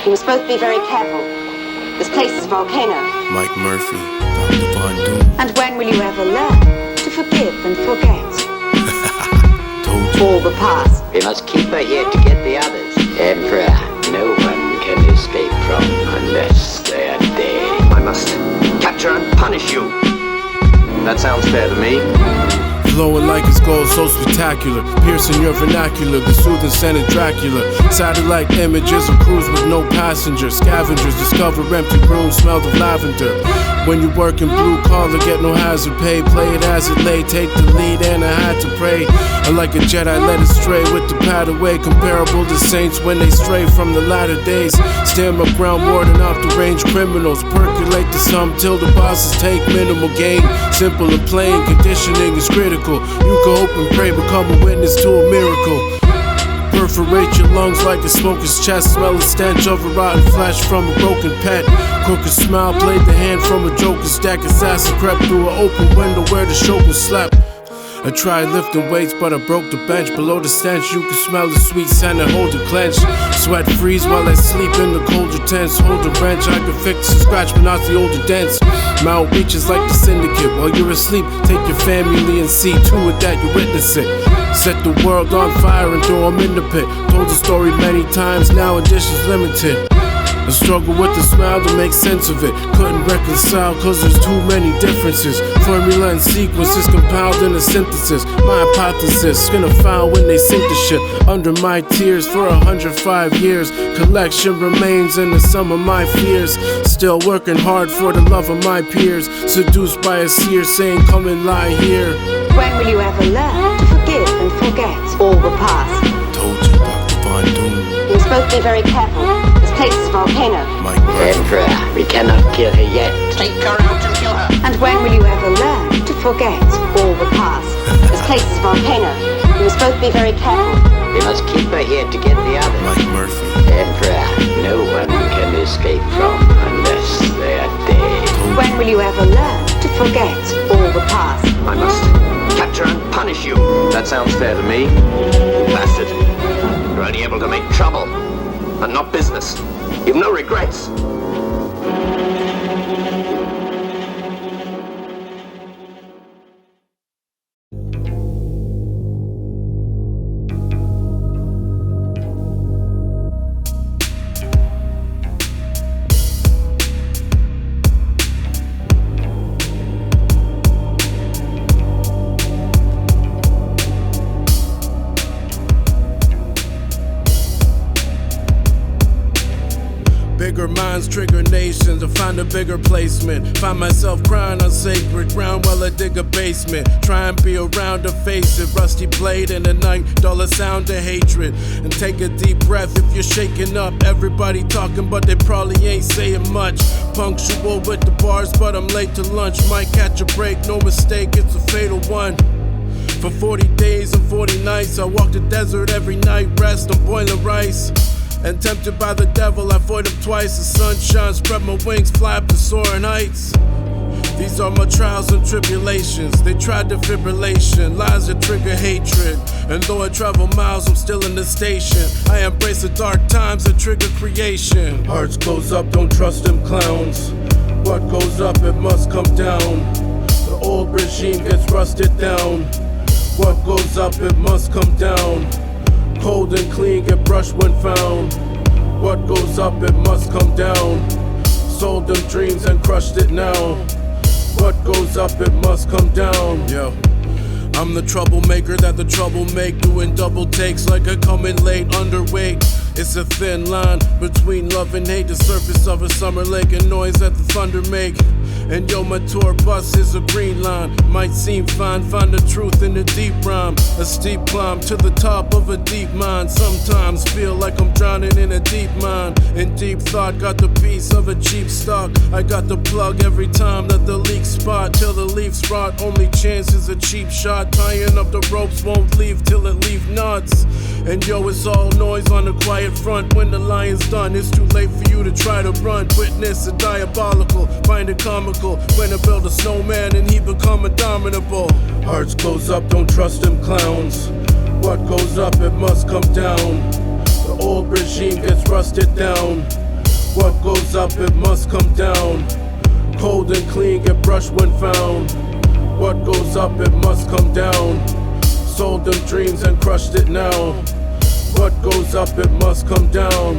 You must both be very careful. This place is a volcano. Mike Murphy, DrVon Doom. And when will you ever learn to forgive and forget? Told you. All the past. We must keep her here to get the others. Emperor, no one can escape from unless they are dead. I must capture and punish you. That sounds fair to me. Glowing like it's gold, so spectacular. Piercing your vernacular, the soothing scent of Dracula. Satellite images of crews with no passengers. Scavengers discover empty rooms, smell of lavender. When you work in blue collar, get no hazard pay. Play it as it lay, take the lead, and I had to pray. And like a Jedi, let it stray with the pad away. Comparable to saints when they stray from the latter days. Stand my ground, warding off the range criminals. Percolate the sum till the bosses take minimal gain. Simple and plain, conditioning is critical. You can hope and pray, become a witness to a miracle. Perforate your lungs like a smoker's chest. Smell the stench of a rotten flesh from a broken pet. Crooked smile played the hand from a joker's deck. Assassin crept through an open window where the chauffeur slept. I tried lifting weights, but I broke the bench. Below the stench, you can smell the sweet scent and hold it clenched. Sweat freeze while I sleep in the colder tents. Hold a wrench, I can fix and scratch, but not the older dents. Mouth reaches like the syndicate. While you're asleep, take your family and see to it that you witness it. Set the world on fire and throw them in the pit. Told the story many times, now edition's limited. I struggle with the smile to make sense of it. Couldn't reconcile cause there's too many differences. Formula and sequence is compiled in a synthesis. My hypothesis gonna foul when they sink the ship. Under my tears for 105 years. Collection remains in the sum of my fears. Still working hard for the love of my peers. Seduced by a seer saying come and lie here. When will you ever learn to forgive and forget all the past? Told you, DrVon Doom. You must both be very careful. This place is a volcano. Mike Murphy. Emperor, we cannot kill her yet. Take her out and kill her. And when will you ever learn to forget all the past? This place is a volcano. You must both be very careful. We must keep her here to get the others. Mike Murphy. Emperor, no one can escape from unless they are dead. When will you ever learn to forget all the past? I must capture and punish you. That sounds fair to me. You bastard. You're only able to make trouble, and not business. You've no regrets. Bigger minds trigger nations to find a bigger placement. Find myself crying on sacred ground while I dig a basement. Try and be around to face it. Rusty blade in the night, dull a sound of hatred. And take a deep breath if you're shaking up. Everybody talking but they probably ain't saying much. Punctual with the bars but I'm late to lunch. Might catch a break, no mistake, it's a fatal one. For 40 days and 40 nights I walk the desert every night. Rest on boiling rice. And tempted by the devil, I avoid him twice. The sun shines, spread my wings, fly up to soaring heights. These are my trials and tribulations. They try defibrillation, lies that trigger hatred. And though I travel miles, I'm still in the station. I embrace the dark times that trigger creation. Hearts close up, don't trust them clowns. What goes up, it must come down. The old regime gets rusted down. What goes up, it must come down. Cold and clean, get brushed when found. What goes up, it must come down. Sold them dreams and crushed it now. What goes up, it must come down. Yo, I'm the troublemaker that the trouble make. Doing double takes like I come in late, underweight. It's a thin line between love and hate. The surface of a summer lake and noise that the thunder make. And yo, my tour bus is a green line. Might seem fine, find the truth in a deep rhyme. A steep climb to the top of a deep mine. Sometimes feel like I'm drowning in a deep mine. In deep thought, got the piece of a cheap stock. I got the plug every time that the leak spot. Till the leaves rot, only chance is a cheap shot. Tying up the ropes, won't leave till it leave nuts. And yo, it's all noise on the quiet front. When the lion's done, it's too late for you to try to run. Witness a diabolical, find it comical. When I build a snowman and he become indomitable. Hearts close up, don't trust them clowns. What goes up, it must come down. The old regime gets rusted down. What goes up, it must come down. Cold and clean, get brushed when found. What goes up, it must come down. Sold them dreams and crushed it now. What goes up, it must come down.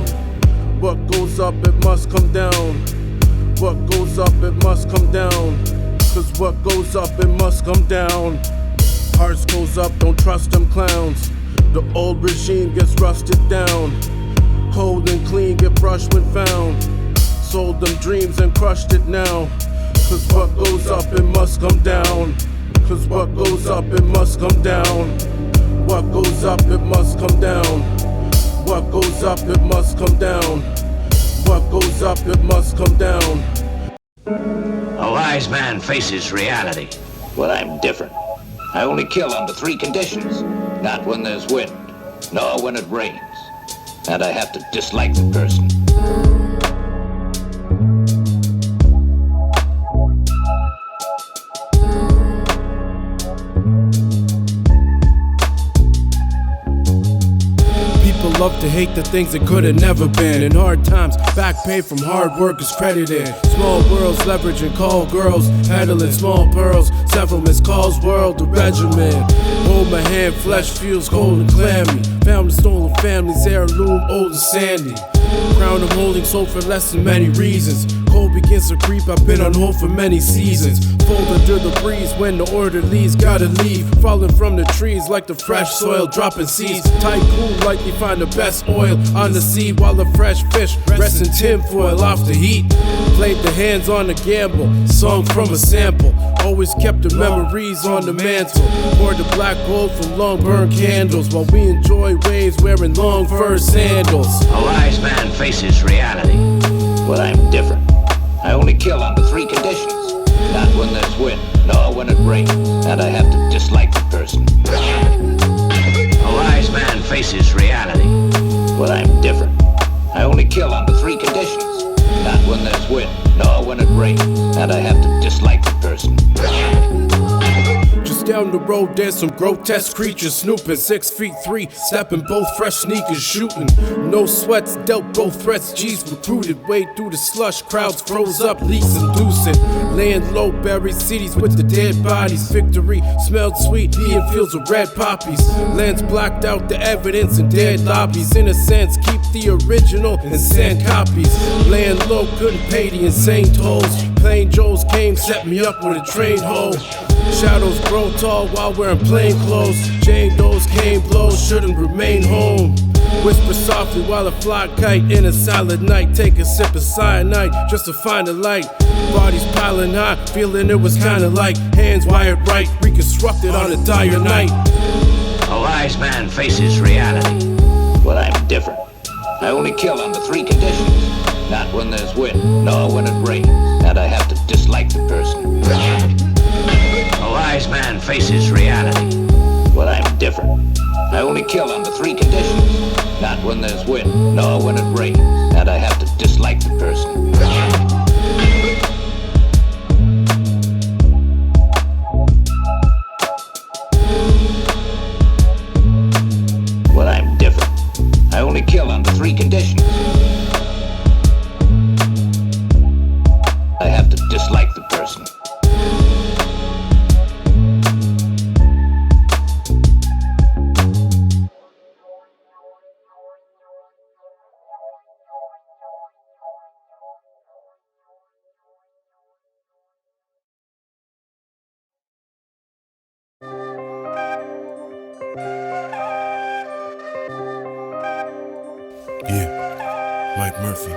What goes up, it must come down. What goes up, it must come down. Cause what goes up, it must come down. Hearts goes up, don't trust them clowns. The old regime gets rusted down. Cold and clean, get brushed when found. Sold them dreams and crushed it now. Cause what goes up, it must come down. Cause what goes up, it must come down. What goes up, it must come down. What goes up, it must come down. What goes up, it must come down. A wise man faces reality. Well, I'm different. I only kill under 3 conditions. Not when there's wind, nor when it rains. And I have to dislike the person. Love to hate the things that could have never been. In hard times, back pay from hard work is credited. Small worlds leveraging call girls, peddling small pearls, several missed calls, world the regimen. Hold my hand, flesh feels cold and clammy. Found the stolen family's heirloom, old and sandy. Crown I'm holding sold for less than many reasons. Cold begins to creep, I've been on hold for many seasons. Fold under the breeze when the orderlies gotta leave. Falling from the trees like the fresh soil, dropping seeds. Tight cool like you find the best oil on the sea. While the fresh fish rest in tinfoil off the heat. Played the hands on the gamble, song from a sample. Always kept the memories on the mantle. Poured the black gold from long burned candles. While we enjoy waves wearing long fur sandals. A wise man faces reality. Well, I'm different. I only kill under 3 conditions. Not when there's wind, nor when it rains. And I have to dislike the person. A wise man faces reality. Well, I'm different. I only kill under 3 conditions. Not when there's wind, nor when it rains. And I have to dislike the person. Just down the road there's some grotesque creatures snooping. 6'3", stepping both fresh sneakers shooting. No sweats, dealt both threats, G's recruited. Wade through the slush, crowds froze up, leaks inducing. Laying low, buried cities with the dead bodies. Victory smelled sweet, being fields of red poppies. Lands blocked out the evidence in dead lobbies. In a sense, keep the original and send copies. Laying low, couldn't pay the insane tolls. Plain Joes came, set me up with a train hole. Shadows grow tall while wearing plain clothes. Jane Doe's came blows, shouldn't remain home. Whisper softly while I fly kite in a silent night. Take a sip of cyanide just to find the light. Bodies piling high, feeling it was kinda like hands wired right, reconstructed on a dire night. A wise man faces reality. Well, I'm different. I only kill under 3 conditions. Not when there's wind, nor when it rains. And I have to dislike the person. A wise man faces reality. Well, I'm different. I only kill under 3 conditions. Not when there's wind, nor when it rains. And I have to dislike the person. Well, I'm different. I only kill under 3 conditions. I have to dislike the person. Yeah, Mike Murphy.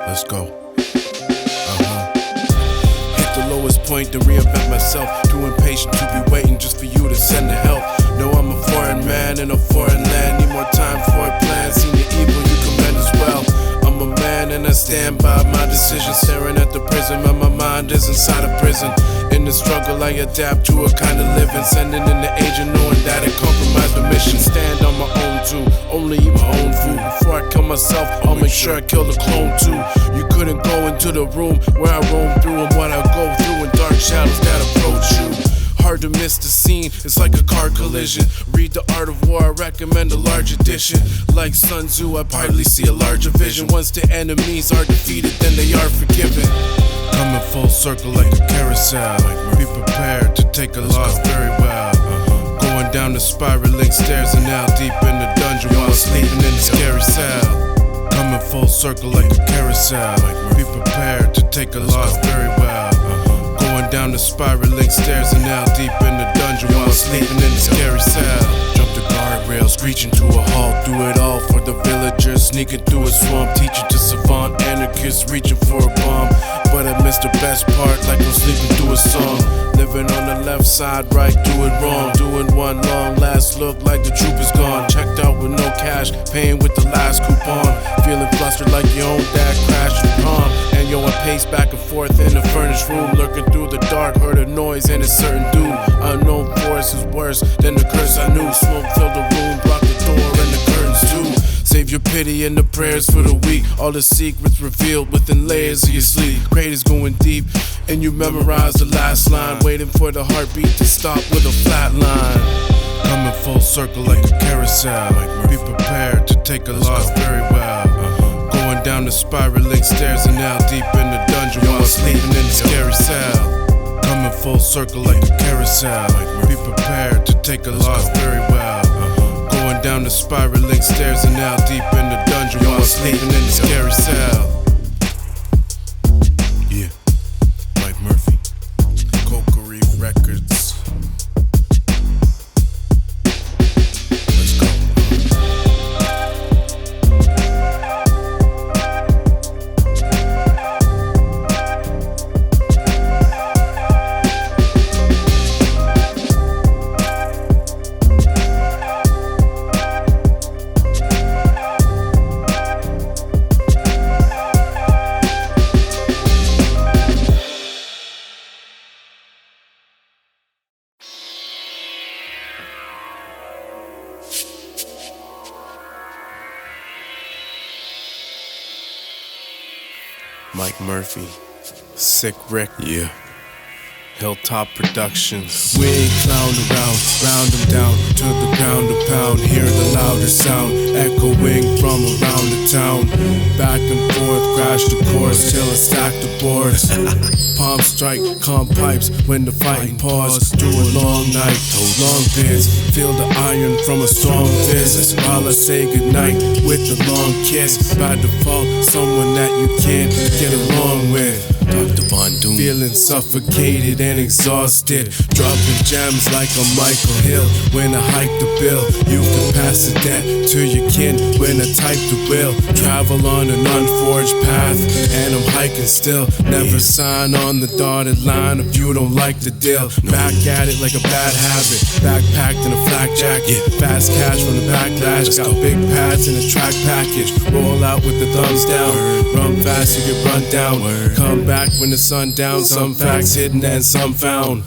Let's go. Hit the lowest point to reinvent myself. Too impatient to be waiting just for you to send the help. No, I'm a foreign man in a foreign land. Need more time for a plan. Seen the evil, you commend as well. I'm a man and I stand by my decision. Staring at the prism and my mind is inside a prison. In the struggle I adapt to a kind of living. Sending in the agent knowing that it compromised the mission. Stand on my own too, only eat my own food. Before I kill myself, I'll make sure I kill the clone too. You couldn't go into the roam through and what I go through in dark shadows that approach you. hard to miss the scene, it's like a car collision. Read The Art of War, I recommend a large edition. Like Sun Tzu, I partly see a larger vision. Once the enemies are defeated, then they are forgiven. Coming full circle like a carousel. Be prepared to take a loss very well. Going down the spiraling stairs and now deep in the dungeon while sleeping in the scary cell. Coming full circle like a carousel. Be prepared to take a loss very well. Going down the spiraling stairs and now deep in the dungeon while sleeping in the scary cell. Jump the guardrails, screeching to a halt. Do it all for the villagers, sneaking through a swamp. Teaching to savant anarchists, reaching for a bomb. But I missed the best part, like I'm sleeping through a song. Living on the left side, right, doing wrong. Doing one long last look like the troop is gone. Checked out with no cash, paying with the last coupon. Feeling flustered like your own dad crashed your prom. And yo, I pace back and forth in the furnished room. Lurking through the dark, heard a noise and a certain doom. Unknown force is worse than the curse I knew. Smoke filled the room, blocked the door and the curtains too. Save your pity and the prayers for the weak. All the secrets revealed within layers of your sleep. Great is going deep, and you memorize the last line. Waiting for the heartbeat to stop with a flat line. Coming full circle like a carousel. Be prepared to take a loss very well. Going down the spiraling stairs and now deep in the dungeon while sleeping in the scary cell. Coming full circle like a carousel. Be prepared to take a loss very well. Going down the spiraling stairs and now deep in the dungeon while sleeping in the scary cell. Yeah, Mike Murphy, Coca Reef Records. Let's go. Mike Murphy, Sick Rick, yeah. Hilltop Productions. We ain't clown around, round them down to the ground a pound. Hear the louder sound echoing from around the town. Back and forth, crash the course till I stack the boards. Palm strike, calm pipes when the fighting pause. Do a long night, long bids. Feel the iron from a strong fist. While I say goodnight with a long kiss. By default, someone that you can't get along with. DrVon Doom. Feeling suffocated and exhausted. Dropping gems like a Michael Hill. When I hike the bill, you can pass the debt to your kin. When I type the will, travel on an unforged path. And I'm hiking still. Never sign on the dotted line if you don't like the deal. Back at it like a bad habit. Backpacked in a flak jacket. Fast cash from the backlash. Got big pads in a track package. Roll out with the thumbs down. Run fast, you get run down. Come back when the sun down. Some facts hidden and some found.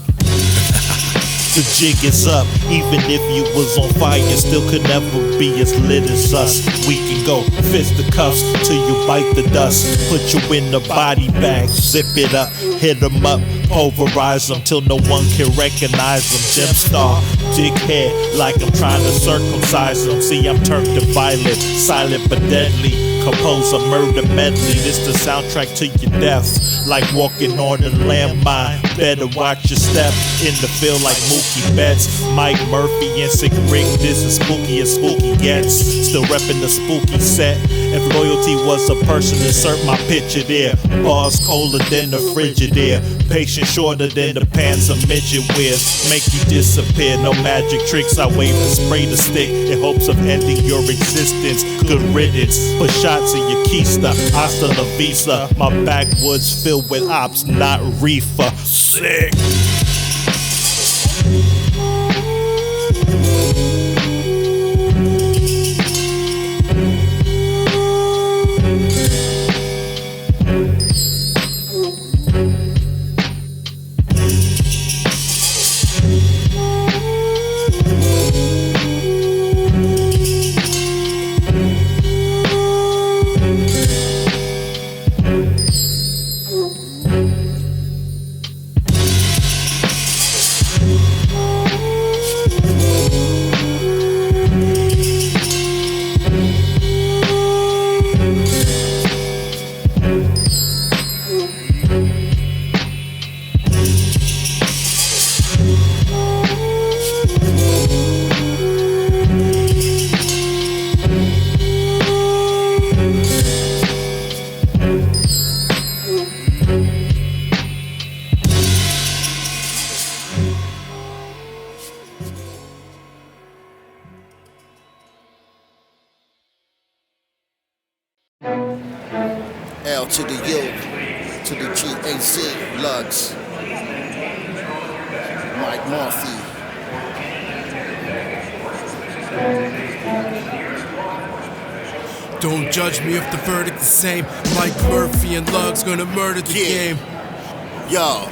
The jig is up, even if you was on fire, still could never be as lit as us. We can go fist the cuffs till you bite the dust. Put you in the body bag, zip it up, hit 'em up, pulverize them till no one can recognize them. Gem star, dickhead, like I'm trying to circumcise them. See, I'm turned to violent, silent but deadly. Compose a murder medley, this the soundtrack to your death. Like walking on a landmine, better watch your step. In the field like Mookie Betts, Mike Murphy and Sick Rick, this is spooky as spooky gets. Still reppin' the spooky set. If loyalty was a person, insert my picture there. Bars colder than the Frigidaire. Patient shorter than the pants a midget wears. Make you disappear, no magic tricks. I wave and spray the stick in hopes of ending your existence. Good riddance, put shots in your keister. Hasta la vista, my backwoods filled with ops, not reefer. Sick. L to the U, to the G-A-Z, LuGhz, M.I.C. Don't judge me if the verdict the same. Mike Murphy and LuGhz gonna murder the game. Yo,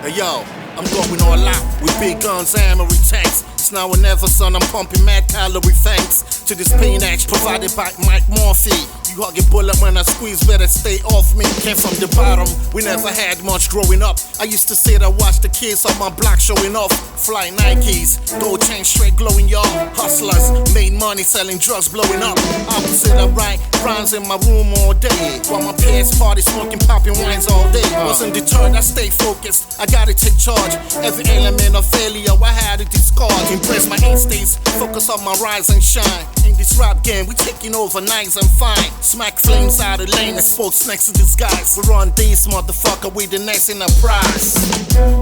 hey yo, I'm going all out with big guns, armory tanks. It's now or never, son, I'm pumping mad calorie thanks to this pain act provided by Mike Murphy. You hug a bullet when I squeeze, better stay off me. Came from the bottom, we never had much growing up. I used to sit and watch the kids on my block showing off. Fly Nikes, gold chain straight glowing, y'all. Hustlers, made money selling drugs, blowing up. Opposite of right, rhymes in my room all day. While my peers party smoking, popping wines all day. Wasn't deterred, I stay focused, I gotta take charge. Every element of failure, I had to discard. Embrace my instincts, focus on my rise and shine. In this rap game, we taking over nice and fine. Smack flames out of lane and spoke snakes in disguise. We run these motherfucker, we the next in the prize.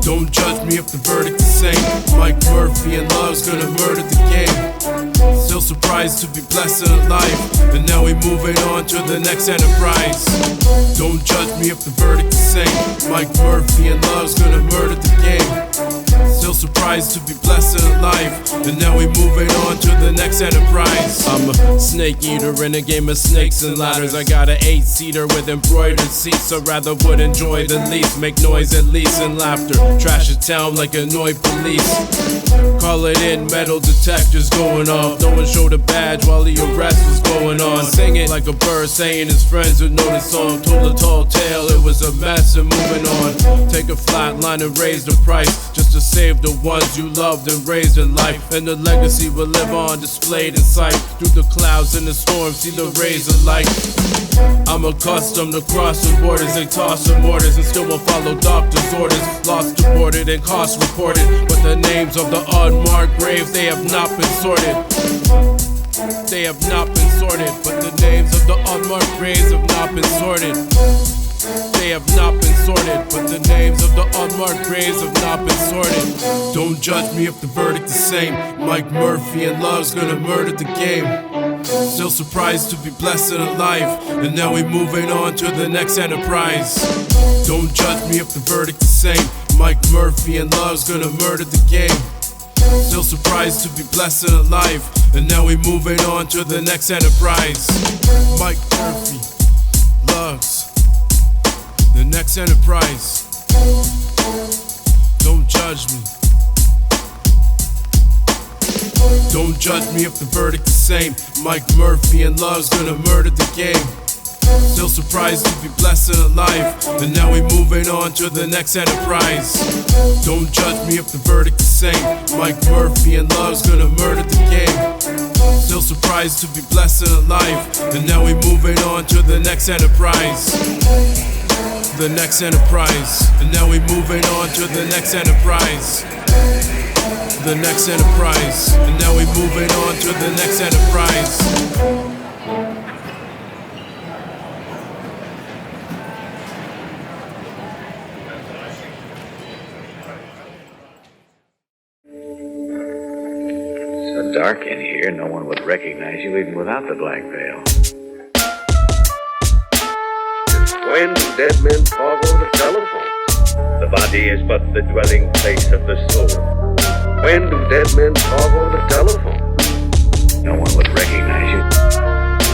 Don't judge me if the verdict the same. Mike Murphy and LuGhz gonna murder the game. Still surprised to be blessed in life, and now we moving on to the next enterprise. Don't judge me if the verdict the same. Mike Murphy and LuGhz gonna murder the game. Still surprised to be blessed in life, and now we moving on to the next enterprise. I'm a snake eater in a game of snakes and ladders. I got an 8-seater with embroidered seats, so rather would enjoy the least. Make noise at least and laughter. Trash a town like annoyed police. Call it in, metal detectors going off. No one showed a badge while the arrest was going on. Sing it like a bird saying his friends would know the song. Told a tall tale, it was a mess and moving on. Take a flat line and raise the price, just to save the ones you loved and raised in life. And the legacy will live on, displayed in sight. Through the clouds and the storm, see the rays of light. I'm accustomed to crossing borders. They toss some orders and still won't follow doctor's orders. Lost deported and cost reported, but the names of the unmarked graves, they have not been sorted. They have not been sorted, but the names of the unmarked graves have not been sorted. They have not been sorted, but the names of the unmarked graves have not been sorted. Don't judge me if the verdict the same. Mike Murphy and LuGhz gonna murder the game. Still surprised to be blessed in life, and now we moving on to the next enterprise. Don't judge me if the verdict the same. Mike Murphy and LuGhz gonna murder the game. Still surprised to be blessed in life, and now we moving on to the next enterprise. Mike Murphy, LuGhz, the next enterprise. Don't judge me. Don't judge me if the verdict the same. Mike Murphy and LuGhz gonna murder the game. Still surprised to be blessed in life, and now we moving on to the next enterprise. Don't judge me if the verdict the same. Mike Murphy and LuGhz gonna murder the game. Still surprised to be blessed in life, and now we moving on to the next enterprise. The next enterprise, and now we moving on to the next enterprise. The next enterprise, and now we moving on to the next enterprise. So dark in here, no one would recognize you even without the black veil. When do dead men talk over the telephone? The body is but the dwelling place of the soul. When do dead men talk over the telephone? No one would recognize you.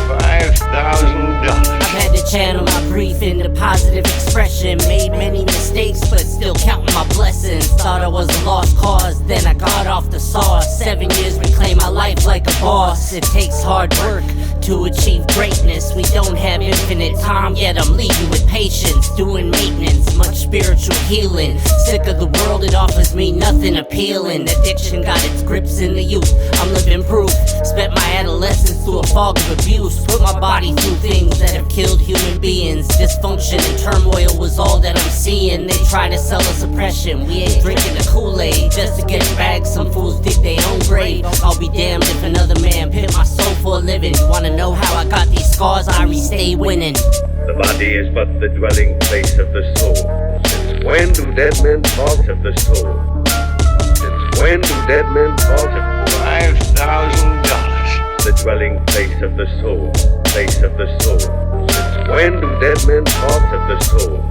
$5,000. I've had to channel my grief into positive expression. Made many mistakes, but still counting my blessings. Thought I was a lost cause, then I got off the sauce. 7 years reclaim my life like a boss. It takes hard work to achieve greatness. We don't have infinite time, yet I'm leading with patience. Doing maintenance, much spiritual healing. Sick of the world, it offers me nothing appealing. Addiction got its grips in the youth, I'm living proof. Spent my adolescence through a fog of abuse. Put my body through things that have killed human beings. Dysfunction and turmoil was all that I'm seeing. They try to sell us oppression, we ain't drinking the Kool-Aid. Just to get a bag, some fools dig their own grave. I'll be damned if another man pit my soul for a living. You wanna know how I got these scars? I stay winning. The body is but the dwelling place of the soul. Since when do dead men talk of the soul? Since when do dead men talk of $5,000? The dwelling place of the soul. place of the soul? Since when do dead men talk of the soul?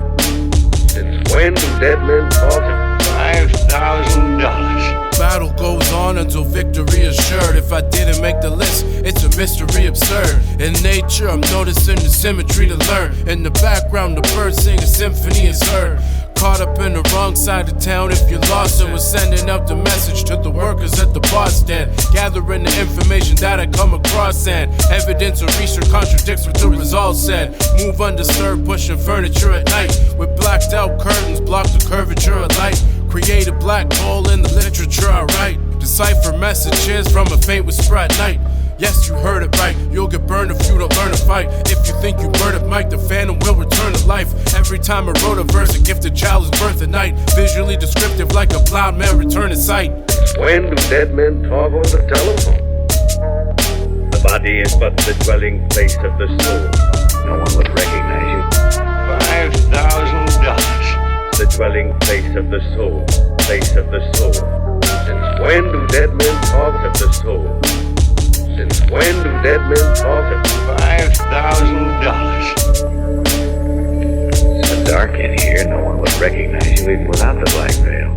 Since when do dead men talk of $5,000? Battle goes on until victory is assured. If I didn't make the list, it's a mystery absurd. In nature, I'm noticing the symmetry to learn. In the background, the birds sing a symphony is heard. Caught up in the wrong side of town if you're lost, and was sending out the message to the workers at the bar stand, gathering the information that I come across, and evidence or research contradicts what the results said. Move undisturbed, pushing furniture at night with blacked out curtains, block the curvature of light. Create a black hole in the literature I write. Decipher messages from a faint whisper at night. Yes, you heard it right. You'll get burned if you don't learn to fight. If you think you murdered Mike, the phantom will return to life. Every time I wrote a verse, a gifted child is birthed at night. Visually descriptive like a blind man return to sight. When do dead men talk on the telephone? The body is but the dwelling place of the soul. No one would recognize you. $5,000. The dwelling place of the soul. Place of the soul. Since when do dead men talk of the soul? Since when do dead men talk of $5,000? It's so dark in here, no one would recognize you even without the black veil.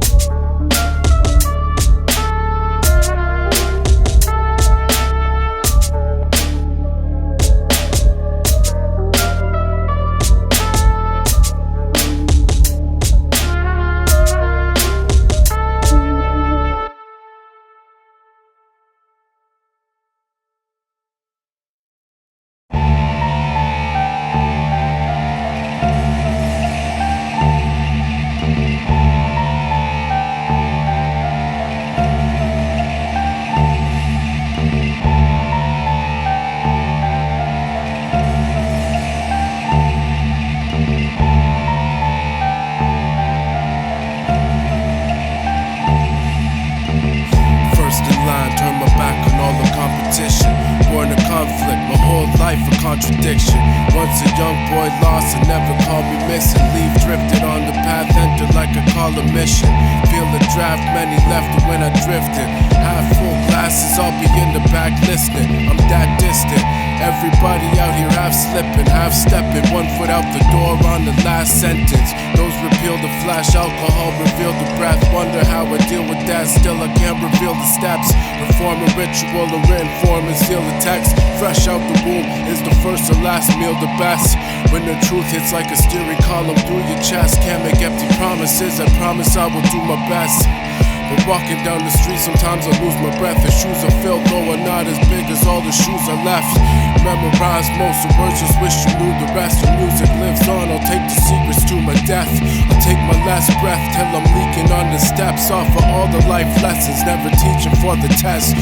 Contradiction. Once a young boy lost and never called me missing. Leave drifted on the path, entered like a call of mission. Feel the draft, many left when I drifted. Half full glasses, I'll be in the back listening. I'm that distant. Everybody out here half slipping, half stepping. 1 foot out the door on the last sentence. Those repeal the flash, alcohol reveal the breath. Wonder how I deal with that, still I can't reveal the steps. Perform a ritual, a written form and seal the text. Fresh out the womb is the first and last meal the best. When the truth hits like a steering column through your chest. Can't make empty promises, I promise I will do my best. But walking down the street sometimes I lose my breath. The shoes are filled though are not as big as all the shoes I left. Memorize most of words, just wish you knew the rest. The music lives on, I'll take the secrets to my death. I'll take my last breath till I'm leaking on the steps. Offer all the life lessons, never teaching for the test.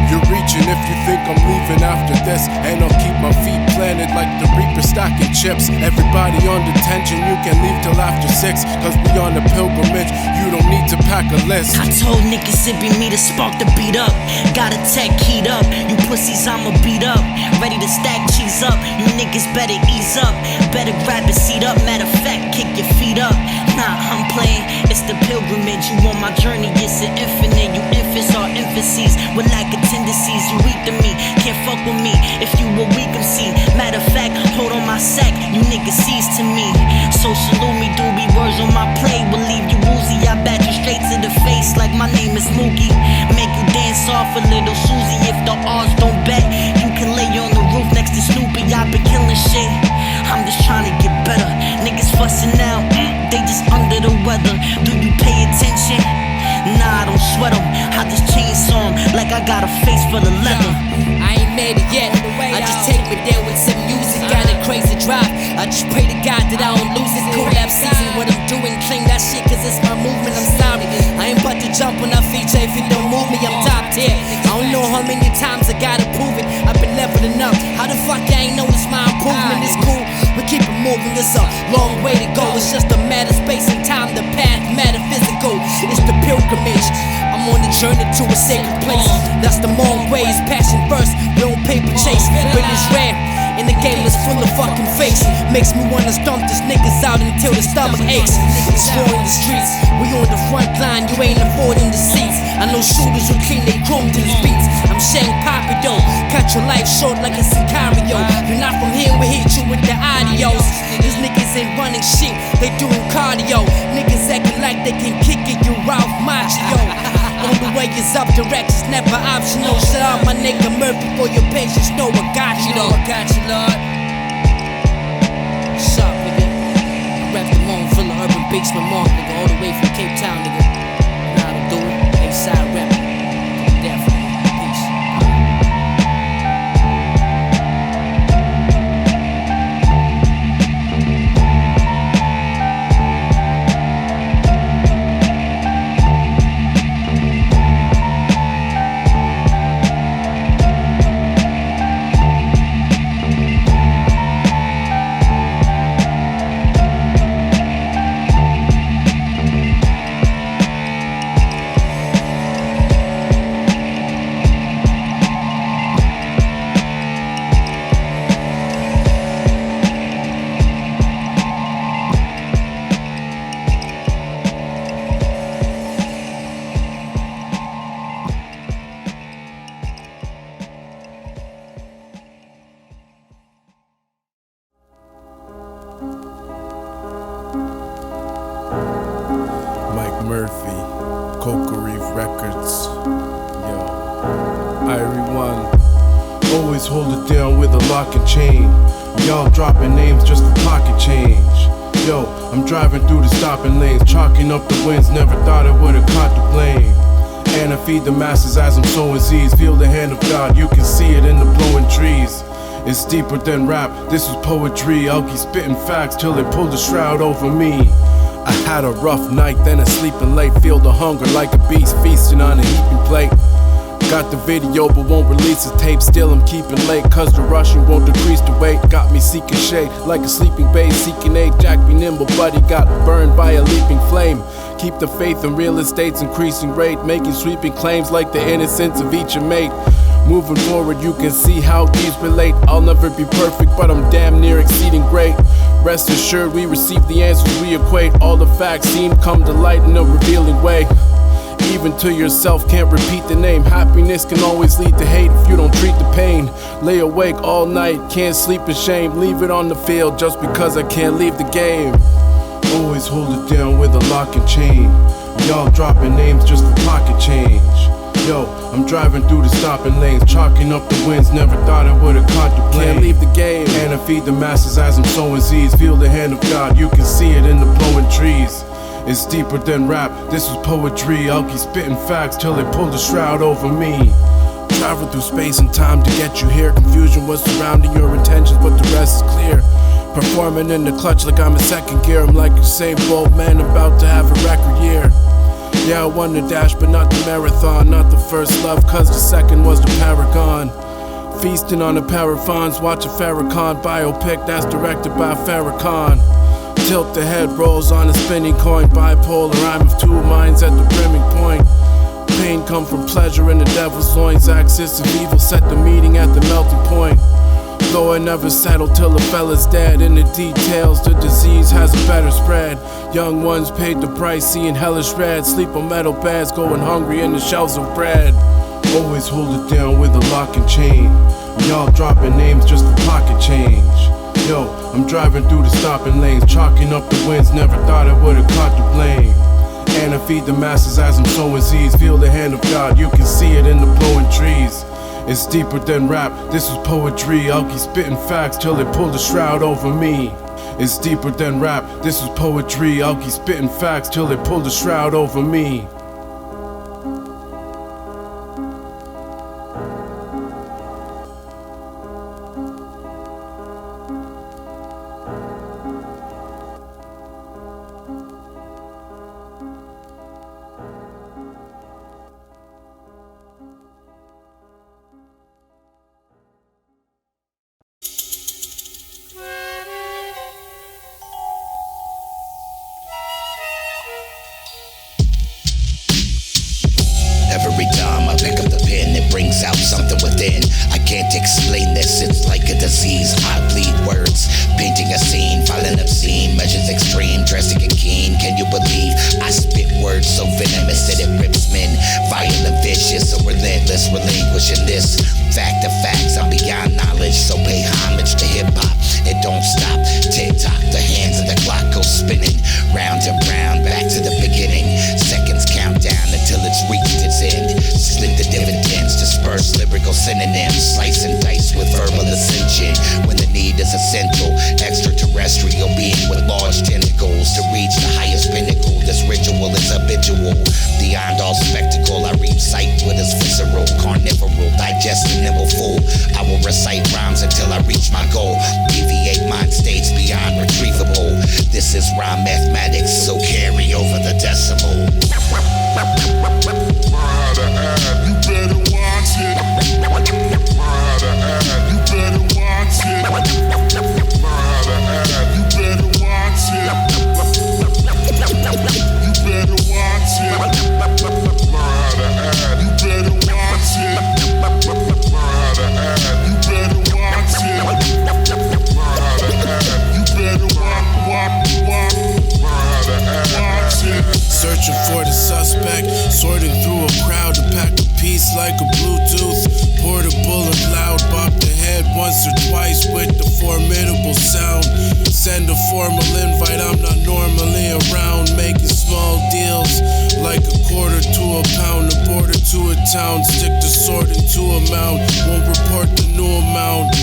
You're reaching if you think I'm leaving after this. And I'll keep my feet planted like the reaper stacking chips. Everybody on detention, you can leave till after 6. Cause we on a pilgrimage, you don't need to pack a list. I told niggas it be me to spark the beat up. Got a tech heat up, you pussies I'ma beat up. Ready to stack cheese up, you niggas better ease up. Better grab a seat up, matter of fact, kick your feet up. Nah, I'm playing, it's the pilgrimage. You on my journey, it's an infinite. You infants are infancies with lack of tendencies. You weak to me, can't fuck with me. If you were weak, I'm see. Matter of fact, hold on my sack, you niggas seize to me. So salute me, doobie, words on my plate will leave you woozy. I bat you straight to the face like my name is Mookie. Make you dance off a little Susie. If the odds don't bet, you can lay on the roof next to Snoopy. I've been killing shit, I'm just trying to get better. Niggas fussing out, they just under the weather. Do you pay attention? Nah, I don't sweat them. I just chainsaw 'em like I got a face full of leather. I ain't made it yet, I just take me there with some music. Got a crazy drive, I just pray to God that I don't lose it. Collab season, what I'm doing, claim that shit cause it's my movement. I'm sorry, I ain't about to jump on a feature. If it don't move me, I'm top tier. I don't know how many times I gotta prove it. I've been leveling up, how the fuck I ain't notice my improvement? It's cool, we keep it moving, it's a long way to go. It's just a matter of space and time, the path metaphysics. go. It's the pilgrimage. I'm on the journey to a sacred place. That's the long ways, passion first, no paper chase. British red, and the game is full of fucking fakes. Makes me wanna stomp these niggas out until the stomach aches. It's war in the streets, we on the front line, you ain't affording the seats. I know shooters who clean they chrome to the beats. I'm Shang Poppy though, cut your life short like a Sicario. You're not from here, we hit you with the audios. These niggas ain't running shit, they doing cardio. Niggas acting like they can kick it, you Ralph Macchio. Only way is up, direct is never optional. Shout out my nigga Murphy for your patience, know I got you though. I got you, Lord. What's up, nigga? I rap the moan full of urban beats with Mark, nigga, all the way from Cape Town, nigga. Know how to do it, A-side rap. Definitely, peace. Murphy, Coca Reef Records. Yo, Irie One. Always hold it down with a lock and chain. Y'all dropping names just for pocket change. Yo, I'm driving through the stopping lanes, chalking up the wins, never thought I would've caught the blame. And I feed the masses as I'm sowing seeds. Feel the hand of God, you can see it in the blowing trees. It's deeper than rap, this is poetry. I'll keep spitting facts till they pull the shroud over me. I had a rough night, then a sleeping late. Feel the hunger like a beast feasting on a heaping plate. Got the video but won't release the tape. Still I'm keeping late, cause the rushing won't decrease the weight. Got me seeking shade, like a sleeping babe seeking aid. Jack be nimble, buddy got burned by a leaping flame. Keep the faith in real estate's increasing rate. Making sweeping claims like the innocence of each inmate. Moving forward, you can see how these relate. I'll never be perfect, but I'm damn near exceeding great. Rest assured, we receive the answers we equate. All the facts seem come to light in a revealing way. Even to yourself, can't repeat the name. Happiness can always lead to hate if you don't treat the pain. Lay awake all night, can't sleep in shame. Leave it on the field just because I can't leave the game. Always hold it down with a lock and chain. Y'all dropping names just for pocket change. Yo, I'm driving through the stopping lanes, chalking up the wins, never thought I would've caught the blame. Can't leave the game, and I feed the masses as I'm sowing seeds. Feel the hand of God, you can see it in the blowing trees. It's deeper than rap, this is poetry. I'll keep spitting facts till they pull the shroud over me. Travel through space and time to get you here. Confusion was surrounding your intentions, but the rest is clear. Performing in the clutch like I'm in second gear. I'm like Usain Bolt, man, about to have a record year. Yeah, I won the dash, but not the marathon. Not the first love, cause the second was the Paragon. Feasting on the Parathons, watch a Farrakhan biopic that's directed by Farrakhan. Tilt the head, rolls on a spinning coin. Bipolar, I'm of two minds at the brimming point. Pain come from pleasure in the devil's loins. Axis of evil set the meeting at the melting point. Though I never settle till the fella's dead. In the details, the disease has a better spread. Young ones paid the price, seeing hellish red. Sleep on metal beds, going hungry in the shelves of bread. Always hold it down with a lock and chain. Y'all dropping names just for pocket change. Yo, I'm driving through the stopping lanes, chalking up the wins, never thought I would've caught the blame. And I feed the masses as I'm sowing seeds. Feel the hand of God, you can see it in the blowing trees. It's deeper than rap, this is poetry. I'll keep spitting facts till they pull the shroud over me. It's deeper than rap, this is poetry. I'll keep spitting facts till they pull the shroud over me. brings out something within. I can't explain this, it's like a disease. I bleed words, painting a scene, violent obscene, measures extreme, drastic and keen. Can you believe I spit words so venomous that it rips men? Violent, vicious, so relentless, relinquishing this. Fact of facts, I'm beyond knowledge, so pay homage to hip-hop. It don't stop, tick-tock, the hands of the clock go spinning, round and round, back to the beginning. Seconds count down until it's reached its end. Split the dividends, disperse lyrical synonyms, slice and dice with verbal ascension. When the need is essential, extraterrestrial being with large tentacles to reach the highest pinnacle. This ritual is habitual, beyond all spectacle. I recite what is visceral, carnivoral, digesting them will fool. I will recite rhymes until I reach my goal. Deviate mind states beyond retrievable. This is rhyme mathematics, so carry over the decimal. You better watch it. You better watch it. You better watch it. You better watch it. You better watch it. You better watch it. Searching for the suspect, sorting through a crowd to pack a piece like a Bluetooth. Portable and loud, bop the head once or twice with the formidable sound. Send a formal invite, I'm not normally around. Making small deals like a quarter to a pound. A border to a town, stick the sword into a mound. Won't report the new amount.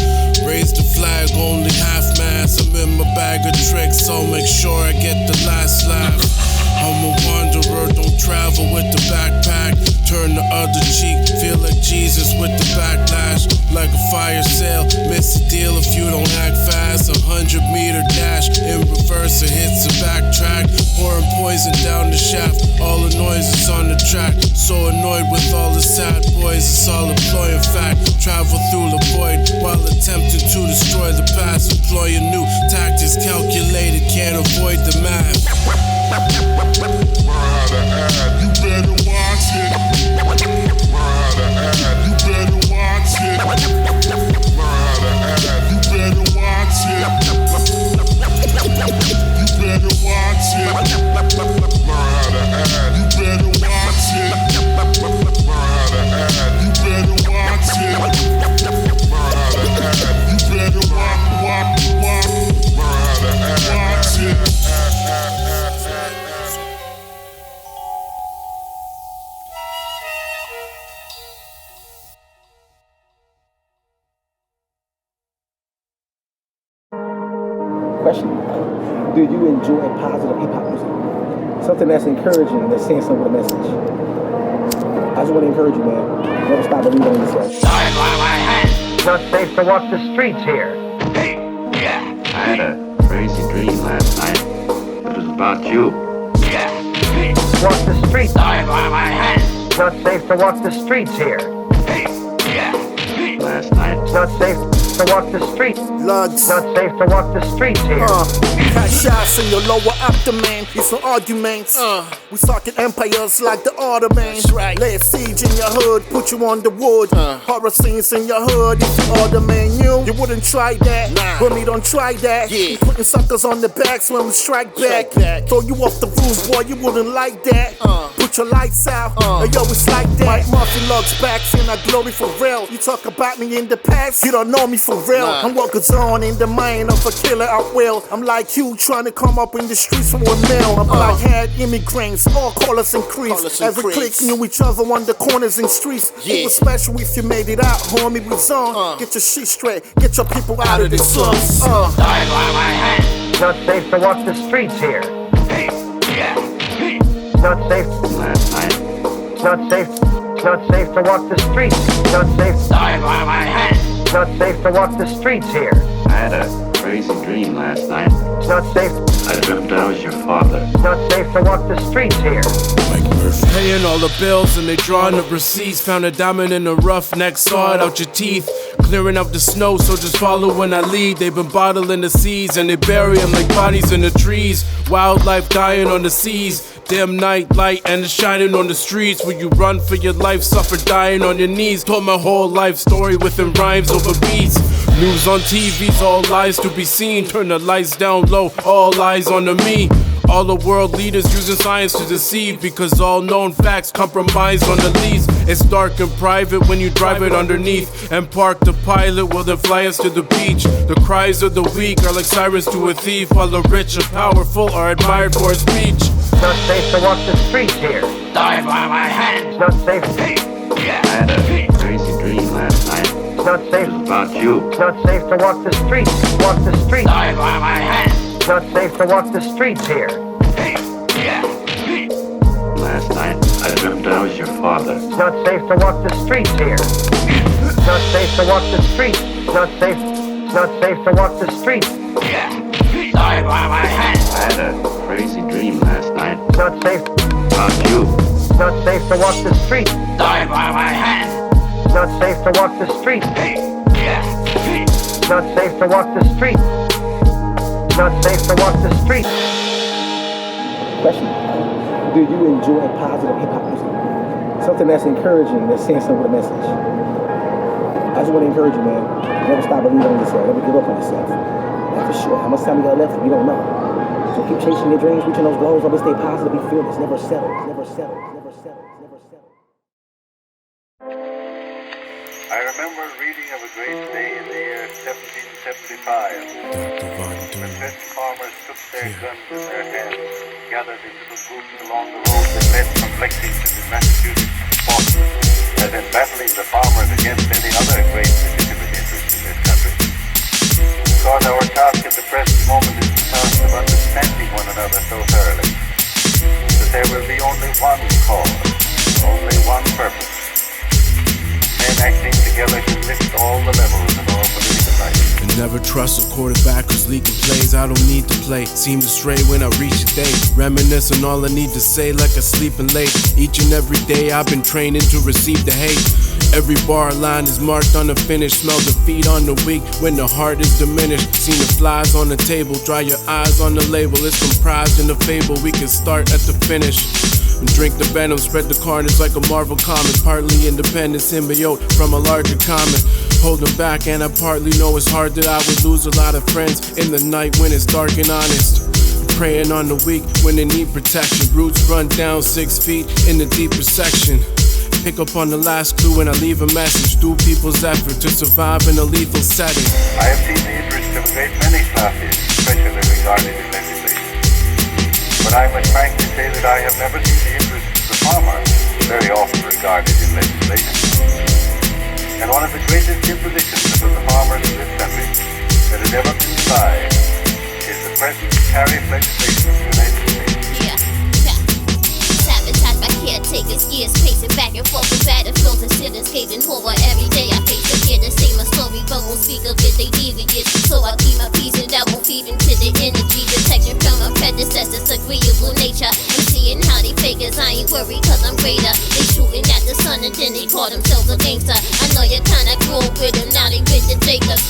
Raise the flag, only half mass. I'm in my bag of tricks, so make sure I get the last laugh. I'm a wanderer, don't travel with the backpack. Turn the other cheek, feel like Jesus with the backlash. Like a fire sale, miss a deal if you don't act fast. 100-meter dash, in reverse it hits a backtrack. Pouring poison down the shaft, all the noises on the track. So annoyed with all the sad boys, it's all a ploy. In fact, travel through the void while attempting to destroy the past. Employ a new tactics, calculated, can't avoid the math. You better watch it. You better watch it. You better watch it. You better watch it. You better watch it. You better watch it. You better watch it. Question: do you enjoy positive hip hop music? Something that's encouraging, that's saying something with a message. I just want to encourage you, man. Never stop believing in yourself. It's not safe to walk the streets here. Hey, yeah. I had a crazy dream last night. It was about you. Yeah. Walk the streets. It's not safe to walk the streets here. Hey, yeah. Last night. It's not safe to walk the streets. LuGhz. Not safe to walk the streets here. Got shots in your lower abdomen. It's an argument. We talking empires like the Ottoman. Right. Lay a siege in your hood, put you on the wood. Horror scenes in your hood. If you are the man, you wouldn't try that. Nah. Homie, don't try that. Yeah. Putting suckers on the backs when we strike back. Throw you off the roof, boy, you wouldn't like that. Put your lights out. Hey, yo, it's like that. Mike Murphy LuGhz back in our glory for real. You talk about me in the past, you don't know me for real. I'm what goes on in the mind of a killer at will. I'm like you trying to come up in the streets for a meal. I'm black haired immigrants, all callers increase. Every clique knew each other on the corners and streets. It was special if you made it out, homie. We on. Get your shit straight, get your people out of the slums. Not safe to walk the streets here. Hey, yeah. Not safe. Last night. Not safe. Not safe to walk the streets. Not safe. Not safe to walk the streets here. I had a crazy dream last night. It's not safe. I dreamt I was your father. It's not safe to walk the streets here. Paying all the bills and they drawing the receipts. Found a diamond in the rough neck, saw it out your teeth. Clearing up the snow, so just follow when I lead. They've been bottling the seas and they bury them like bodies in the trees. Wildlife dying on the seas. Dim night light and it's shining on the streets where you run for your life, suffer dying on your knees. Told my whole life story within rhymes over beats. News on TV's all lies to be seen. Turn the lights down low, all eyes on me. All the world leaders using science to deceive, because all known facts compromise on the least. It's dark and private when you drive it underneath and park the pilot will then fly us to the beach. The cries of the weak are like sirens to a thief, while the rich and powerful are admired for his speech. Not safe to walk the streets here. Die by my hand. Not safe. Yeah, I had a crazy dream last night. Not safe. It was about you. Not safe to walk the streets. Walk the streets. Die by my hand. Not safe to walk the streets here. Yeah. Last night, I dreamt I was your father. Not safe to walk the streets here. Not safe to walk the streets. Not safe. Not safe to walk the streets. Yeah. Die by my hand. I had a crazy dream last night. Not safe. About you. Not safe to walk the streets. Die by my hand. Not safe to walk the streets. Yeah. Not safe to walk the streets. Not safe to walk the streets. Question: do you enjoy positive hip hop music? Something that's encouraging, that's saying something with a message. I just want to encourage you, man. Never stop believing in yourself. Never give up on yourself. That's for sure. How much time you got left? We don't know. So keep chasing your dreams, reaching those goals. Always stay positive, be fearless. Never settle. Never settle. Never settle. Never settle. I remember reading of a great day in the year 1775. DrVon Doom. When peasant farmers took their guns in their hands, gathered in little groups along the road that led from Lexington in Massachusetts to Boston, as in battling the farmers against any other great legitimate interest in this country. Because our task at the present moment is the task of understanding one another so thoroughly that there will be only one cause, only one purpose. Men acting together can lift all the levels of our political life. And never trust a quarterback who's leaking plays. I don't need to play, seem to stray when I reach the day. Reminisce on all I need to say like I'm sleeping late. Each and every day I've been training to receive the hate. Every bar line is marked on the finish. Smell defeat on the weak when the heart is diminished. Seen the flies on the table, dry your eyes on the label. It's comprised in the fable, we can start at the finish. And drink the venom, spread the carnage like a Marvel comic. Partly independent symbiote from a larger comet. Holding back and I partly know it's hard that I would lose a lot of friends in the night when it's dark and honest. Preying on the weak when they need protection. Roots run down 6 feet in the deeper section. Pick up on the last clue and I leave a message through people's effort to survive in a lethal setting. I have seen the interest of a great many classes, especially regarding the legislation. But I must frankly say that I have never seen the interest of the farmer very often regarded in legislation. And one of the greatest impositions of the farmers in this country that has ever been tried is the present tariff legislation of the United States. Sabotage by caretakers, years pacing back and forth with battlefields and citizens caving horror. Every day I face to hear the same story, but won't speak of it, they deviate. So I keep my peace and that won't feed into the energy. Protection from my predecessors, agreeable nature. I'm seeing how they fakers, I ain't worried cause I'm greater. They shooting at the sun and then they call themselves a gangster. I know you kinda grew up with them, now they with the Jacobs.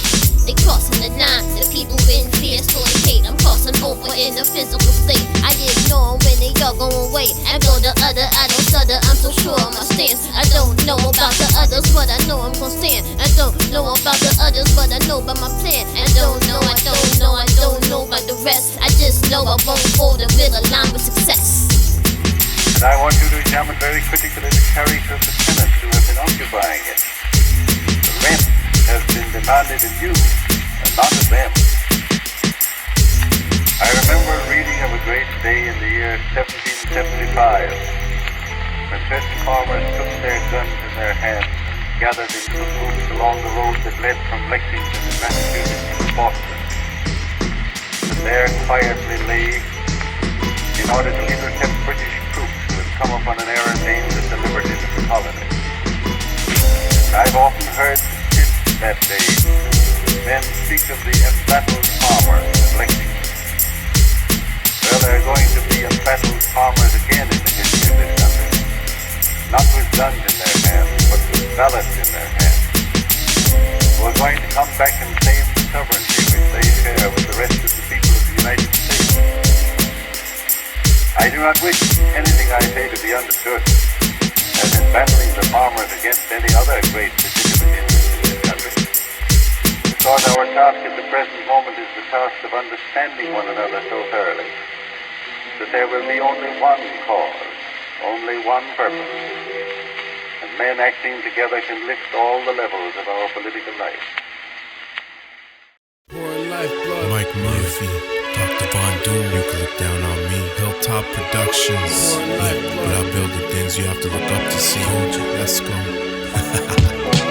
They crossing the line, the people in fear, so they hate. I'm crossing over in a physical state. I ignore when they all go away. I go the other, I don't stutter, I'm so sure of my stance. I don't know about the others, but I know I'm gon' stand. I don't know about the others, but I know about my plan. I don't know about the rest. I just know I won't hold a middle line with success. And I want you to examine very critically the character of the tenants who have been occupying it. The rent has been demanded of you, and not of them. I remember reading of a great day in the year 1775, when peasant farmers took their guns in their hands, gathered in little groups along the road that led from Lexington in Massachusetts to Boston, and there quietly lay in order to intercept British troops who had come upon an errand aimed at the liberties of the colony. I've often heard that day men speak of the embattled farmers at Lexington. Well, there are going to be embattled farmers again in the history of this country. Not with guns in their hands, but with ballots in their hands. Who are going to come back and claim the sovereignty which they share with the rest of the people of the United States. I do not wish anything I say to be understood, as in battling the farmers against any other great legitimate interest in this country. Because our task at the present moment is the task of understanding one another so thoroughly that there will be only one cause, only one purpose, and men acting together can lift all the levels of our political life. Mike Murphy, DrVon Doom, you can look down on me. Hilltop Productions, yeah, but I build the things you have to look up to see. Let's go.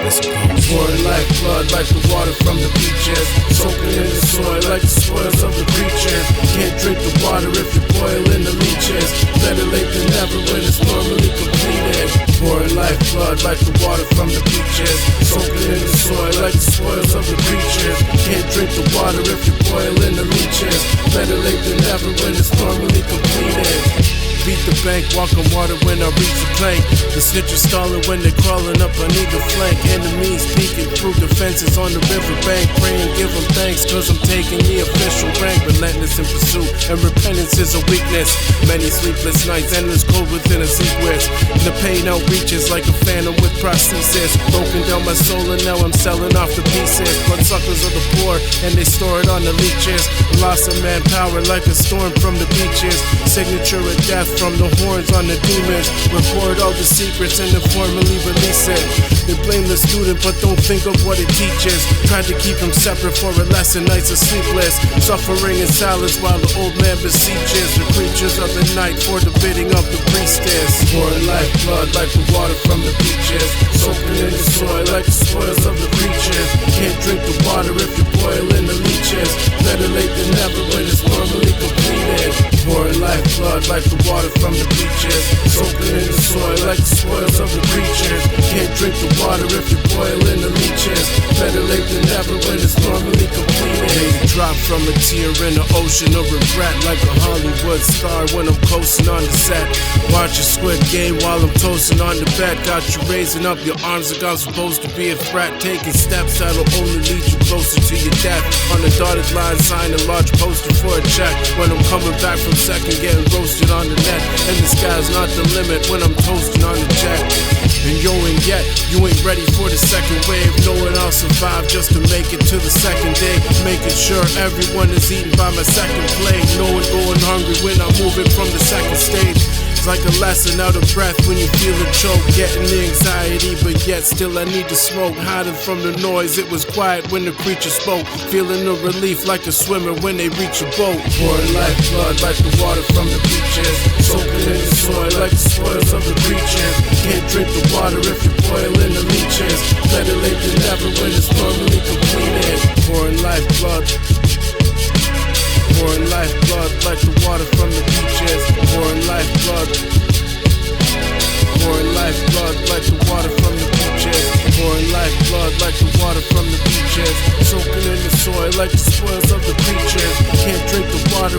Let's go. Pouring lifeblood like the water from the beaches, soaking in the soil like the spoils of the creatures. Can't drink the water if you're boiling the leeches. Better late than never when it's normally completed. Pouring lifeblood like the water from the beaches, soaking in the soil like the spoils of the creatures. Can't drink the water if you're boiling the leeches. Better late than never when it's normally completed. Beat the bank, walk on water when I reach the plank. The snitches stalling when they're crawling up on either flank. Enemies peeking through the fences on the riverbank. Praying, give them thanks, cause I'm taking the official rank. Relentless in pursuit, and repentance is a weakness. Many sleepless nights, endless cold within a sequence. The pain outreaches like a phantom with prosthesis. Broken down my soul and now I'm selling off the pieces. Bloodsuckers of the poor, and they store it on the leeches. Loss of manpower like a storm from the beaches. Signature of death from the horns on the demons. Record all the secrets and then formally release it. They blame the student but don't think of what it teaches. Tried to keep him separate for a lesson, nights are sleepless. Suffering in silence while the old man beseeches the creatures of the night for the bidding of the priestess. Pouring lifeblood like the water from the beaches, soaking in the soil like the spoils of the creatures. Can't drink the water if you're boiling the leeches. Better late than never when it's normally completed. Pouring lifeblood like the water from the beaches, soaking in the soil like the spoils of the creatures. Can't drink the water if you're boiling the leeches. Better late than never when it's normally completed. Made a drop from a tear in the ocean of regret, like a Hollywood star when I'm coasting on the set. Watch a Squid Game while I'm toasting on the bed. Got you raising up your arms like I'm supposed to be a threat. Taking steps that'll only lead you closer to your death. On the dotted line, sign a large poster for a check. When I'm coming back from second, getting roasted on the net. And the sky's not the limit when I'm toasting on the jet. And yo, and yet, you ain't ready for the second wave. No one else survived just to make it to the second day. Making sure everyone is eating by my second plate. No one going hungry when I'm moving from the second stage. It's like a lesson out of breath when you feel a choke. Getting the anxiety, but yet still I need to smoke. Hiding from the noise, it was quiet when the creature spoke. Feeling the relief like a swimmer when they reach a boat. Pouring lifeblood like the water from the beaches, soaking in the soil like the spoils of the creatures. Can't drink the water if you're boiling the leeches. Better late than never when it's normally completed. Pouring lifeblood, pouring lifeblood like the water from the beaches. Pouring lifeblood, pouring lifeblood like the water from the beaches. Pouring lifeblood like the water from the beaches, soaking in the soil like the spoils of the creatures. Can't drink the water